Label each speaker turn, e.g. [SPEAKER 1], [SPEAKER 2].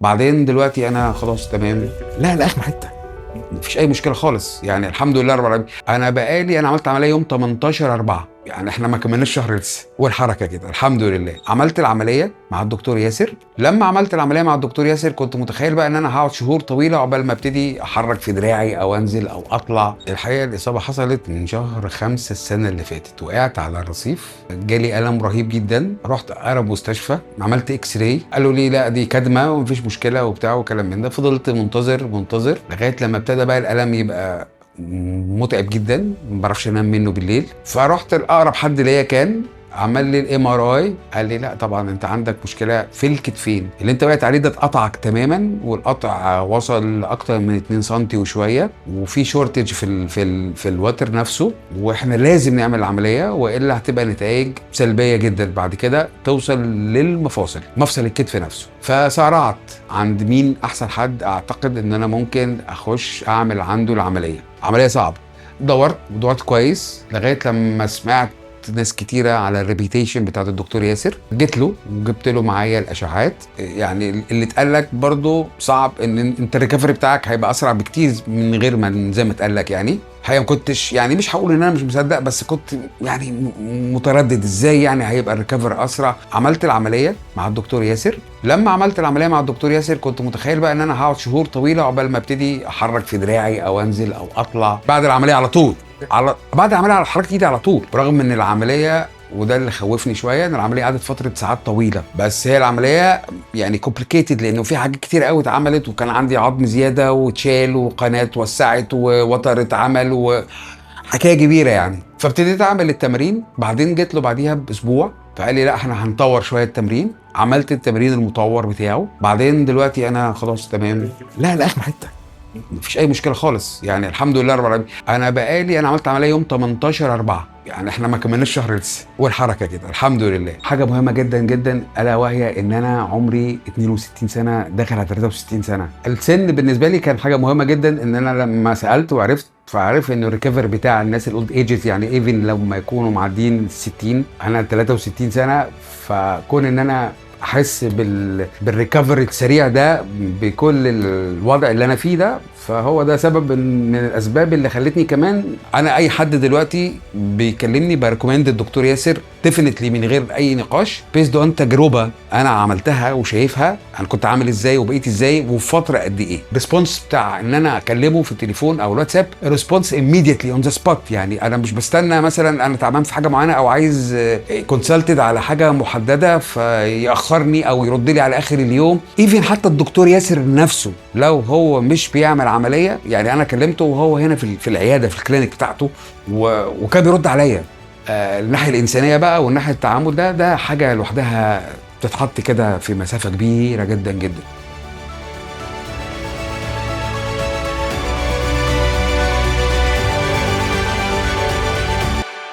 [SPEAKER 1] بعدين دلوقتي انا خلاص تمام. لا لاخر حته، مفيش اي مشكله خالص يعني، الحمد لله رب العالمين. انا عملت عمليه يوم 18/4، يعني احنا ما كملناش شهر لسه، والحركه كده الحمد لله. عملت العمليه مع الدكتور ياسر. لما عملت العمليه مع الدكتور ياسر كنت متخيل بقى ان انا هقعد شهور طويله عقبال ما ابتدي احرك في دراعي او انزل او اطلع. الحقيقه الاصابه حصلت من شهر 5 السنه اللي فاتت. وقعت على الرصيف، جالي الم رهيب جدا، رحت اقرب مستشفى، عملت اكس راي، قالوا لي لا دي كدمه ومفيش مشكله وبتاع وكلام من ده. فضلت منتظر لغايه لما ابتدى بقى الالم يبقى متعب جدا، ما بعرفش انام منه بالليل. فرحت لاقرب حد ليا، كان عمل لي الام ار اي، قال لي لا طبعا انت عندك مشكله في الكتفين، اللي انت وقعت عليه ده اتقطعك تماما، والقطع وصل لاكتر من 2 سم وشويه، وفي شورتج في الوتر نفسه، واحنا لازم نعمل العمليه والا هتبقى نتائج سلبيه جدا بعد كده توصل للمفاصل، مفصل الكتف نفسه. فسارعت عند مين احسن حد اعتقد ان انا ممكن اخش اعمل عنده العمليه. عمليه صعبه. دورت كويس لغايه لما سمعت ناس كتيرة على الريبيتيشن بتاعت الدكتور ياسر. جيت له وجبت له معايا الاشعاعات، يعني اللي اتقال لك برضه صعب ان انت الريكفري بتاعك هيبقى اسرع بكتير من غير ما زي ما اتقال لك. يعني الحقيقه ما كنتش، يعني مش هقول ان انا مش مصدق، بس كنت يعني متردد ازاي يعني هيبقى الريكفري اسرع. عملت العمليه مع الدكتور ياسر. لما عملت العمليه مع الدكتور ياسر كنت متخيل بقى ان انا هقعد شهور طويله عقبال ما ابتدي احرك في دراعي او انزل او اطلع. بعد العمليه على طول، بعد العمليه على حركه ايدي على طول، برغم ان العمليه، وده اللي خوفني شويه، ان العمليه قعدت فتره ساعات طويله. بس هي العمليه يعني كومبليكيتد لانه في حاجات كتير قوي اتعملت، وكان عندي عظم زياده واتشال وقناه اتوسعت ووتر اتعمل وحكايه كبيره يعني. فابتديت اعمل التمرين. بعدين جيت له بعديها باسبوع فقال لي لا احنا هنطور شويه التمرين. عملت التمرين المطور بتاعه. بعدين دلوقتي انا خلاص تمام. لا لاخر حته، مفيش اي مشكله خالص يعني، الحمد لله رب العالمين. انا عملت عمليه يوم 18/4، يعني احنا ما كملناش شهر لسه، والحركه كده الحمد لله. حاجه مهمه جدا جدا الا وهي ان انا عمري 62 سنه داخل على 63 سنه. السن بالنسبه لي كان حاجه مهمه جدا، ان انا لما سالت وعرفت فعرف ان الريكفري بتاع الناس الاولد ايجز، يعني ايفن لما يكونوا معديين 60، انا 63 سنه، فكون ان انا احس بالريكفري السريع ده بكل الوضع اللي انا فيه ده، فهو ده سبب من الاسباب اللي خلتني كمان. انا اي حد دلوقتي بيكلمني بريكومند الدكتور ياسر ديفينتلي من غير اي نقاش، بيزد اون تجربه انا عملتها وشايفها انا كنت عامل ازاي وبقيت ازاي وفي فتره قد ايه. ريسبونس بتاع ان انا اكلمه في التليفون او الواتساب، ريسبونس immediately اون ذا سبوت، يعني انا مش بستنى مثلا انا تعبان في حاجه معينه او عايز كونسلتد على حاجه محدده فيأخرني او يرد لي على اخر اليوم. ايفن حتى الدكتور ياسر نفسه لو هو مش بيعمل عمليه، يعني انا كلمته وهو هنا في العياده في الكلينيك بتاعته وكان بيرد عليا. الناحيه الانسانيه بقى والناحيه التعامل ده حاجه لوحدها تتحط كده في مسافه كبيره جدا جدا.